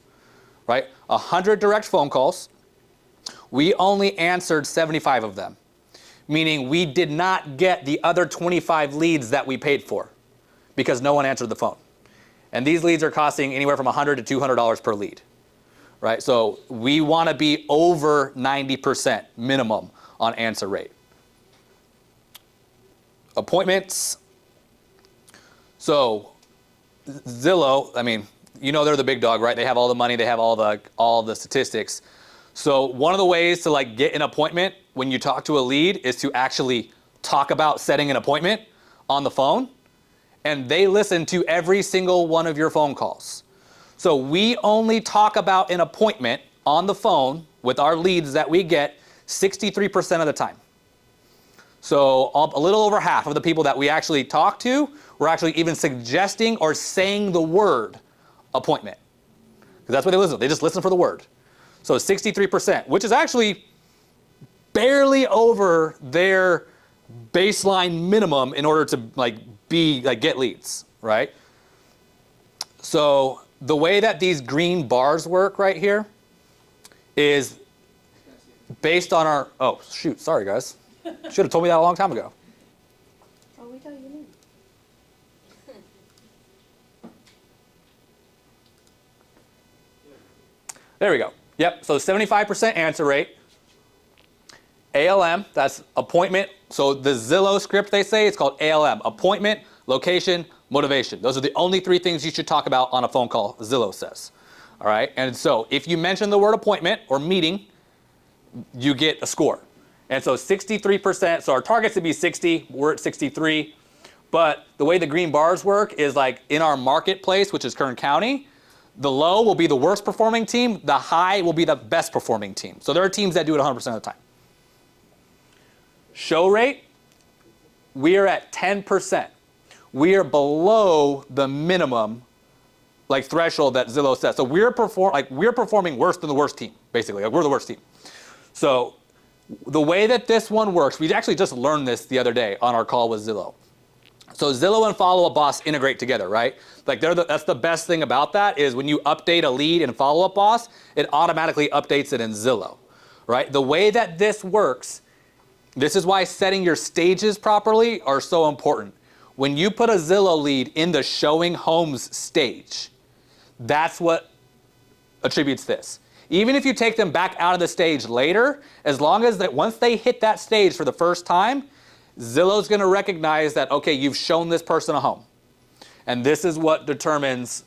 right? 100 direct phone calls. We only answered 75 of them, meaning we did not get the other 25 leads that we paid for because no one answered the phone. And these leads are costing anywhere from $100 to $200 per lead, right? So we want to be over 90% minimum on answer rate. Appointments. So Zillow, I mean, you know they're the big dog, right? They have all the money, they have all the statistics. So one of the ways to like get an appointment when you talk to a lead is to actually talk about setting an appointment on the phone, and they listen to every single one of your phone calls. So we only talk about an appointment on the phone with our leads that we get 63% of the time. So a little over half of the people that we actually talk to, we're actually even suggesting or saying the word appointment. Because that's what they listen to. They just listen for the word. So 63%, which is actually barely over their baseline minimum in order to get leads, right? So the way that these green bars work right here is based on our, oh shoot, sorry guys. Should have told me that a long time ago. Oh, we tell you name. There we go. Yep, so 75% answer rate. ALM, that's appointment. So the Zillow script they say, it's called ALM, appointment, location, motivation. Those are the only 3 things you should talk about on a phone call, Zillow says. All right, and so if you mention the word appointment or meeting, you get a score. And so 63%, so our target's to be 60, we're at 63. But the way the green bars work is like in our marketplace, which is Kern County, the low will be the worst performing team, the high will be the best performing team. So there are teams that do it 100% of the time. Show rate, we are at 10%. We are below the minimum threshold that Zillow says. So we're performing worse than the worst team, basically. We're the worst team. So the way that this one works, we actually just learned this the other day on our call with Zillow. So Zillow and Follow Up Boss integrate together, right? That's the best thing about that is when you update a lead in Follow Up Boss, it automatically updates it in Zillow, right? The way that this works, this is why setting your stages properly are so important. When you put a Zillow lead in the showing homes stage, that's what attributes this. Even if you take them back out of the stage later, as long as that once they hit that stage for the first time, Zillow's going to recognize that, okay, you've shown this person a home. And this is what determines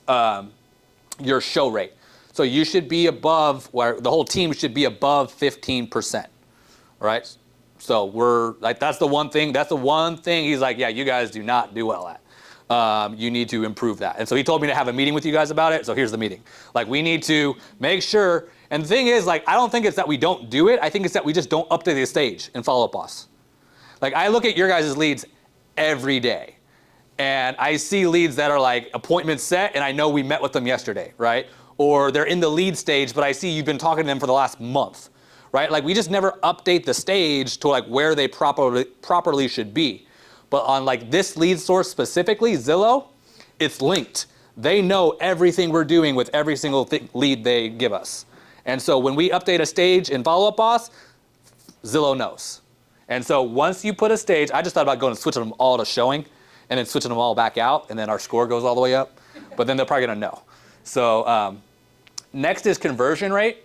your show rate. So you should be above, where the whole team should be above 15%, right? So that's the one thing he's like, yeah, you guys do not do well at. You need to improve that. And so he told me to have a meeting with you guys about it. So here's the meeting. We need to make sure, and the thing is, I don't think it's that we don't do it. I think it's that we just don't update the stage in Follow Up Boss. I look at your guys' leads every day, and I see leads that are appointment set, and I know we met with them yesterday, right? Or they're in the lead stage, but I see you've been talking to them for the last month, right? We just never update the stage to where they properly should be. But on this lead source specifically, Zillow, it's linked. They know everything we're doing with every single lead they give us. And so when we update a stage in Follow Up Boss, Zillow knows. And so once you put a stage, I just thought about going and switching them all to showing and then switching them all back out, and then our score goes all the way up. But then they're probably going to know. So next is conversion rate.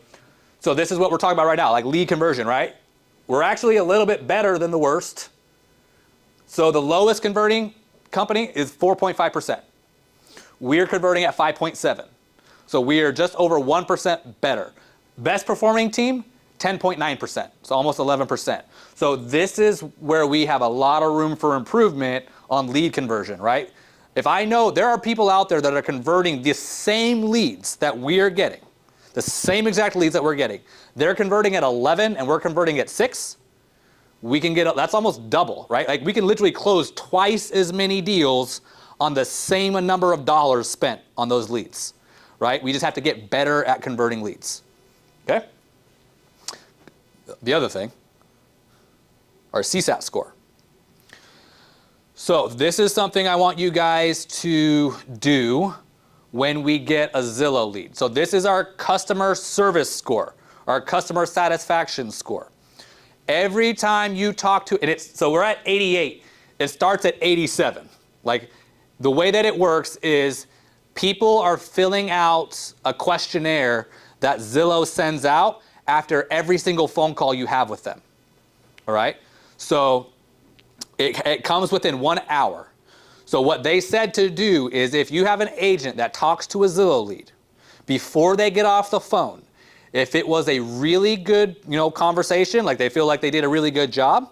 So this is what we're talking about right now, lead conversion, right? We're actually a little bit better than the worst. So the lowest converting company is 4.5%. We're converting at 5.7. So we are just over 1% better. Best performing team, 10.9%, so almost 11%. So this is where we have a lot of room for improvement on lead conversion, right? If I know there are people out there that are converting the same leads that we are getting, the same exact leads that we're getting, they're converting at 11 and we're converting at 6, we can get, that's almost double, right? Like we can literally close twice as many deals on the same number of dollars spent on those leads, right? We just have to get better at converting leads, okay? The other thing, our CSAT score. So this is something I want you guys to do when we get a Zillow lead. So this is our customer service score, our customer satisfaction score. Every time you talk to, and it's, so we're at 88, it starts at 87. Like the way that it works is people are filling out a questionnaire that Zillow sends out after every single phone call you have with them, all right? So it comes within 1 hour. So what they said to do is if you have an agent that talks to a Zillow lead, before they get off the phone, if it was a really good, conversation, like they feel like they did a really good job,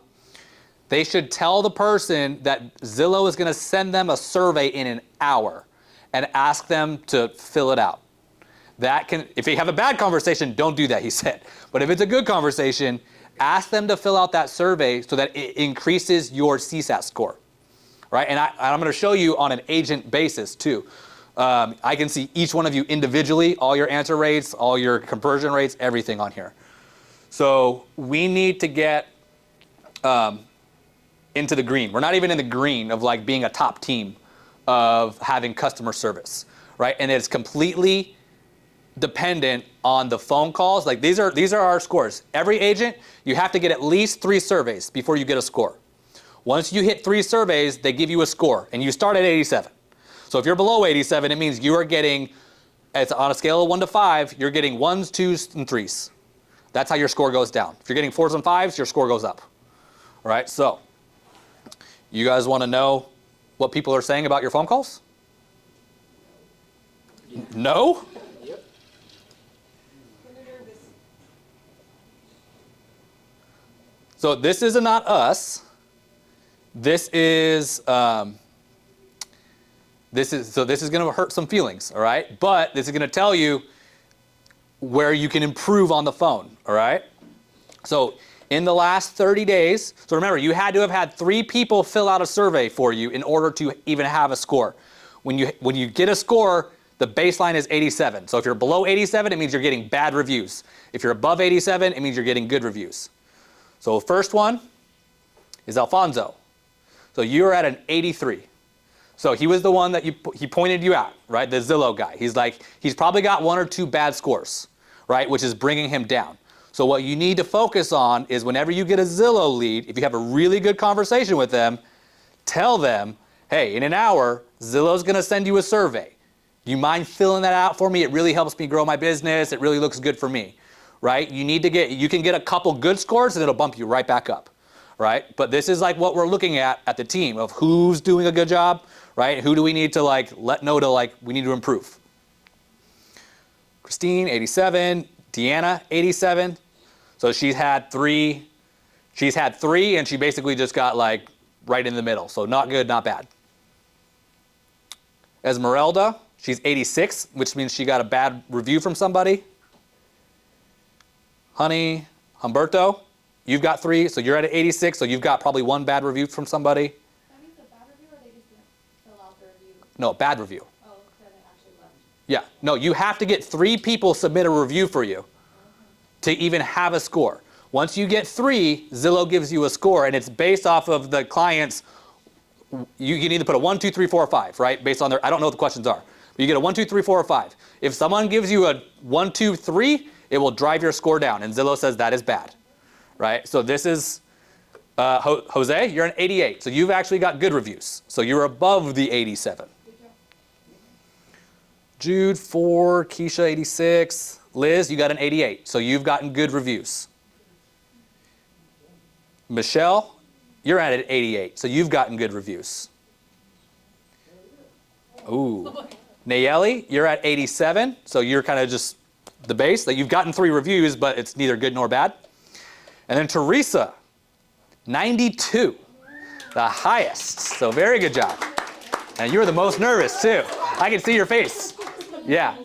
they should tell the person that Zillow is going to send them a survey in an hour and ask them to fill it out. That can, if you have a bad conversation, don't do that, he said. But if it's a good conversation, ask them to fill out that survey so that it increases your CSAT score, right? And I'm going to show you on an agent basis too. I can see each one of you individually, all your answer rates, all your conversion rates, everything on here. So we need to get into the green. We're not even in the green of like being a top team of having customer service, right? And it's completely dependent on the phone calls. Like these are our scores. Every agent, you have to get at least 3 surveys before you get a score. Once you hit 3 surveys, they give you a score, and you start at 87. So if you're below 87, it means you are getting, it's on a scale of 1 to 5, you're getting 1s, 2s, and 3s. That's how your score goes down. If you're getting 4s and 5s, your score goes up. All right, so you guys want to know what people are saying about your phone calls? Yeah. No? Yep. So this is not us. This is going to hurt some feelings, all right? But this is going to tell you where you can improve on the phone, all right? So in the last 30 days, so remember, you had to have had 3 people fill out a survey for you in order to even have a score. When you get a score, the baseline is 87. So if you're below 87, it means you're getting bad reviews. If you're above 87, it means you're getting good reviews. So first one is Alfonso. So you're at an 83. So he was the one that he pointed you out, right? The Zillow guy. He's probably got 1 or 2 bad scores, right? Which is bringing him down. So what you need to focus on is whenever you get a Zillow lead, if you have a really good conversation with them, tell them, hey, in an hour, Zillow's going to send you a survey. Do you mind filling that out for me? It really helps me grow my business. It really looks good for me, right? You can get a couple good scores and it'll bump you right back up, right? But this is like what we're looking at the team of who's doing a good job, right? Who do we need to let know to we need to improve? Christine, 87. Deanna, 87. So she's had 3 and she basically just got right in the middle. So not good, not bad. Esmeralda, she's 86, which means she got a bad review from somebody. Honey, Humberto, you've got 3, so you're at an 86, so you've got probably 1 bad review from somebody. That means a bad review, or they just didn't fill out the review? No, bad review. Oh, then they actually left. Yeah, no, you have to get 3 people submit a review for you to even have a score. Once you get 3, Zillow gives you a score, and it's based off of the client's, you can either put a 1, 2, 3, 4, or 5, right? Based on I don't know what the questions are. But you get a 1, 2, 3, 4, or 5. If someone gives you a 1, 2, 3, it will drive your score down, and Zillow says that is bad, right? So this is, Jose, you're an 88, so you've actually got good reviews. So you're above the 87. Jude, 4, Keisha, 86. Liz, you got an 88, so you've gotten good reviews. Michelle, you're at an 88, so you've gotten good reviews. Ooh. Nayeli, you're at 87, so you're kind of just the base. Like you've gotten 3 reviews, but it's neither good nor bad. And then Teresa, 92, the highest. So very good job. And you were the most nervous too. I can see your face. Yeah.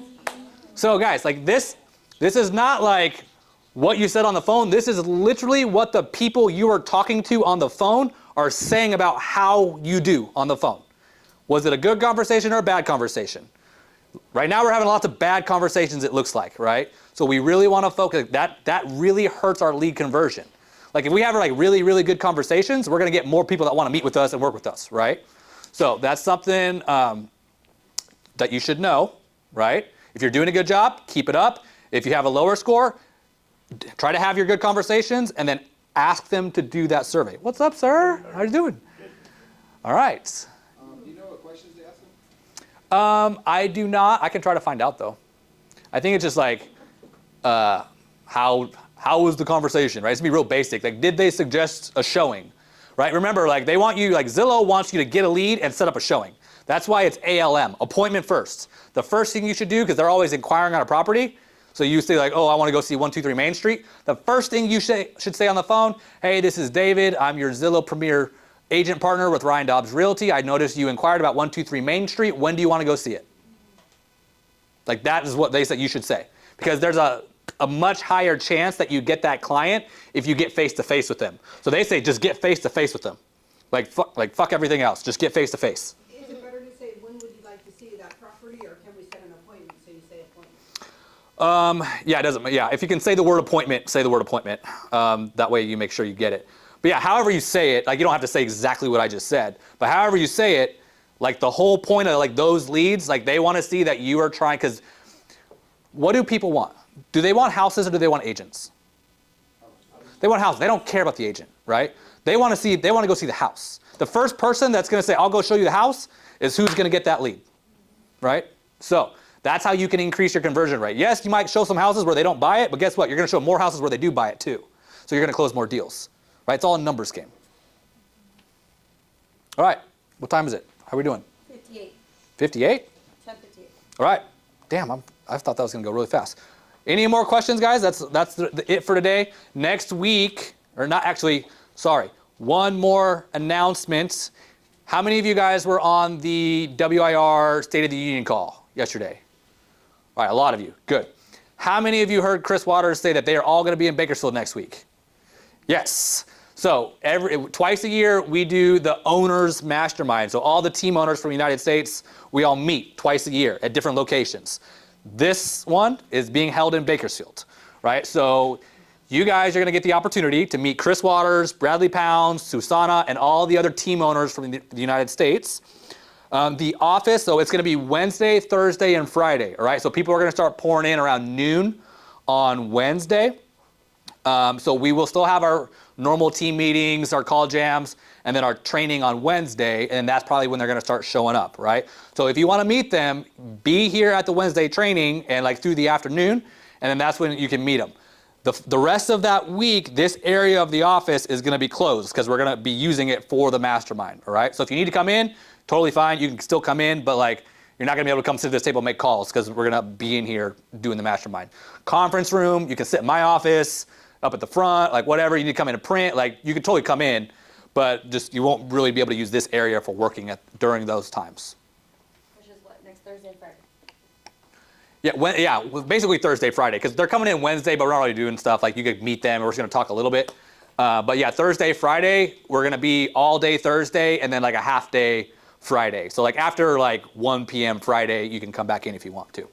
So guys, like this is not like what you said on the phone. This is literally what the people you are talking to on the phone are saying about how you do on the phone. Was it a good conversation or a bad conversation? Right now we're having lots of bad conversations, it looks like, right? So we really want to focus. That really hurts our lead conversion. Like if we have like really, really good conversations, we're going to get more people that want to meet with us and work with us, right? So that's something that you should know, right? If you're doing a good job, keep it up. If you have a lower score, try to have your good conversations and then ask them to do that survey. What's up, sir? How you doing? All right. Do you know what questions they ask them? I do not. I can try to find out though. I think it's just like, how was the conversation, right? It's gonna be real basic. Like, did they suggest a showing, right? Remember, like they want you, like Zillow wants you to get a lead and set up a showing. That's why it's ALM, appointment first. The first thing you should do, because they're always inquiring on a property. So you say like, oh, I want to go see 123 Main Street. The first thing you should say on the phone, hey, this is David. I'm your Zillow Premier agent partner with Ryan Dobbs Realty. I noticed you inquired about 123 Main Street. When do you want to go see it? Like that is what they said you should say. Because there's a much higher chance that you get that client if you get face-to-face with them. So they say just get face-to-face with them. Like fuck everything else. Just get face-to-face. Is it better to say, when would you like to see that property, or can we set an appointment, so you say appointment? Yeah, it doesn't. Yeah, if you can say the word appointment, say the word appointment. That way you make sure you get it. But yeah, however you say it, like you don't have to say exactly what I just said, but however you say it, like the whole point of like those leads, like they want to see that you are trying, because what do people want? Do they want houses or do they want agents? They want houses. They don't care about the agent, right? They want to go see the house. The first person that's going to say, I'll go show you the house, is who's going to get that lead, right? So that's how you can increase your conversion rate. Yes, you might show some houses where they don't buy it, but guess what? You're going to show more houses where they do buy it too. So you're going to close more deals, right? It's all a numbers game. All right, what time is it? How are we doing? 58. 58? 10:58. All right. Damn, I thought that was going to go really fast. Any more questions, guys? That's it for today. Next week, or not actually, sorry, one more announcement. How many of you guys were on the WIR State of the Union call yesterday? All right, a lot of you. Good. How many of you heard Chris Waters say that they are all going to be in Bakersfield next week? Yes. So twice a year, we do the owners mastermind. So all the team owners from the United States, we all meet twice a year at different locations. This one is being held in Bakersfield, right? So you guys are going to get the opportunity to meet Chris Waters, Bradley Pounds, Susanna, and all the other team owners from the United States. The office, so it's going to be Wednesday, Thursday, and Friday, all right? So people are going to start pouring in around noon on Wednesday. So we will still have our normal team meetings, our call jams, and then our training on Wednesday, and that's probably when they're going to start showing up, right? So if you want to meet them, be here at the Wednesday training and like through the afternoon, and then that's when you can meet them. The rest of that week, this area of the office is going to be closed because we're going to be using it for the mastermind, all right? So if you need to come in, totally fine. You can still come in, but like you're not going to be able to come sit at this table and make calls because we're going to be in here doing the mastermind. Conference room, you can sit in my office, up at the front, like whatever. You need to come in and print, like you can totally come in, but just you won't really be able to use this area for working during those times. Which is what, next Thursday and Friday? Yeah, basically Thursday, Friday, because they're coming in Wednesday, but we're already doing stuff. Like you could meet them, and we're just going to talk a little bit. But yeah, Thursday, Friday, we're going to be all day Thursday, and then like a half day Friday. So like after like 1 p.m. Friday, you can come back in if you want to.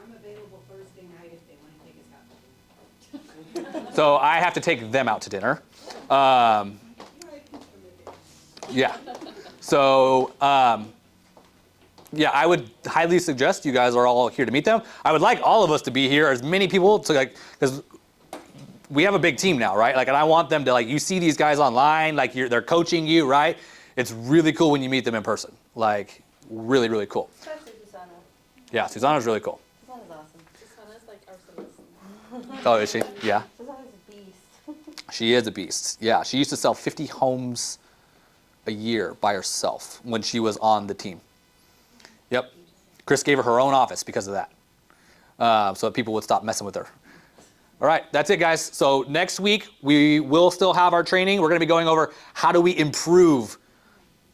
I'm available Thursday night if they want to take us out. So I have to take them out to dinner. Yeah. So yeah, I would highly suggest you guys are all here to meet them. I would like all of us to be here, as many people to like, because we have a big team now, right? Like, and I want them to like, you see these guys online, like they're coaching you, right? It's really cool when you meet them in person. Like, really, really cool. Especially Susanna. Yeah, Susanna's really cool. Susanna's awesome. Susanna's like our solicitor. Oh, is she? Yeah. Susanna's a beast. She is a beast. Yeah, she used to sell 50 homes a year by herself when she was on the team. Yep. Chris gave her own office because of that. so that people would stop messing with her. All right, that's it, guys. So next week, we will still have our training. We're going to be going over how do we improve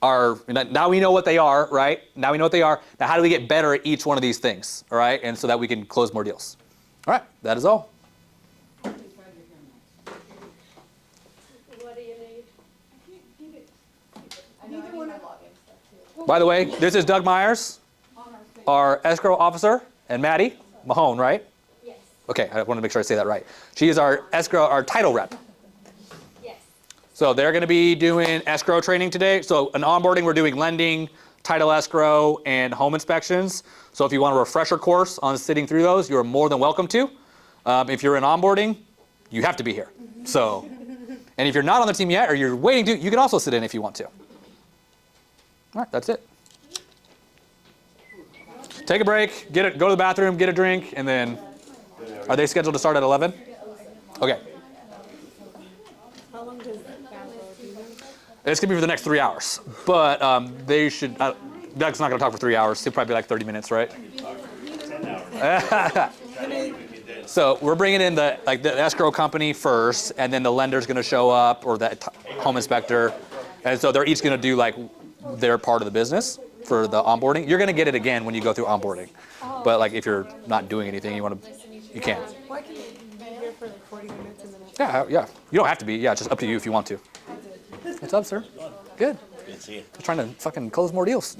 our, now we know what they are, right? Now we know what they are. Now how do we get better at each one of these things, all right? And so that we can close more deals. All right, that is all. What do you need? I know I need my login stuff too. By the way, this is Doug Myers, our escrow officer, and Maddie Mahone, right? Yes. Okay, I want to make sure I say that right. She is our escrow, our title rep. Yes. So they're going to be doing escrow training today. So in onboarding, we're doing lending, title escrow, and home inspections. So if you want a refresher course on sitting through those, you're more than welcome to. If you're in onboarding, you have to be here. So, and if you're not on the team yet, or you're waiting to, you can also sit in if you want to. All right, that's it. Take a break, go to the bathroom, get a drink, and then, are they scheduled to start at 11? Okay. How long does that do? It's going to be for the next 3 hours, but they should, Doug's not going to talk for 3 hours. He'll probably be like 30 minutes, right? 10 hours. So we're bringing in the escrow company first, and then the lender's going to show up, or the home inspector. And so they're each going to do like their part of the business for the onboarding. You're going to get it again when you go through onboarding. But like if you're not doing anything, you can. Why can you be here for like 40 minutes and then? Yeah. You don't have to be. Yeah, it's just up to you if you want to. What's up, sir? Good. Good to see you. Just trying to fucking close more deals.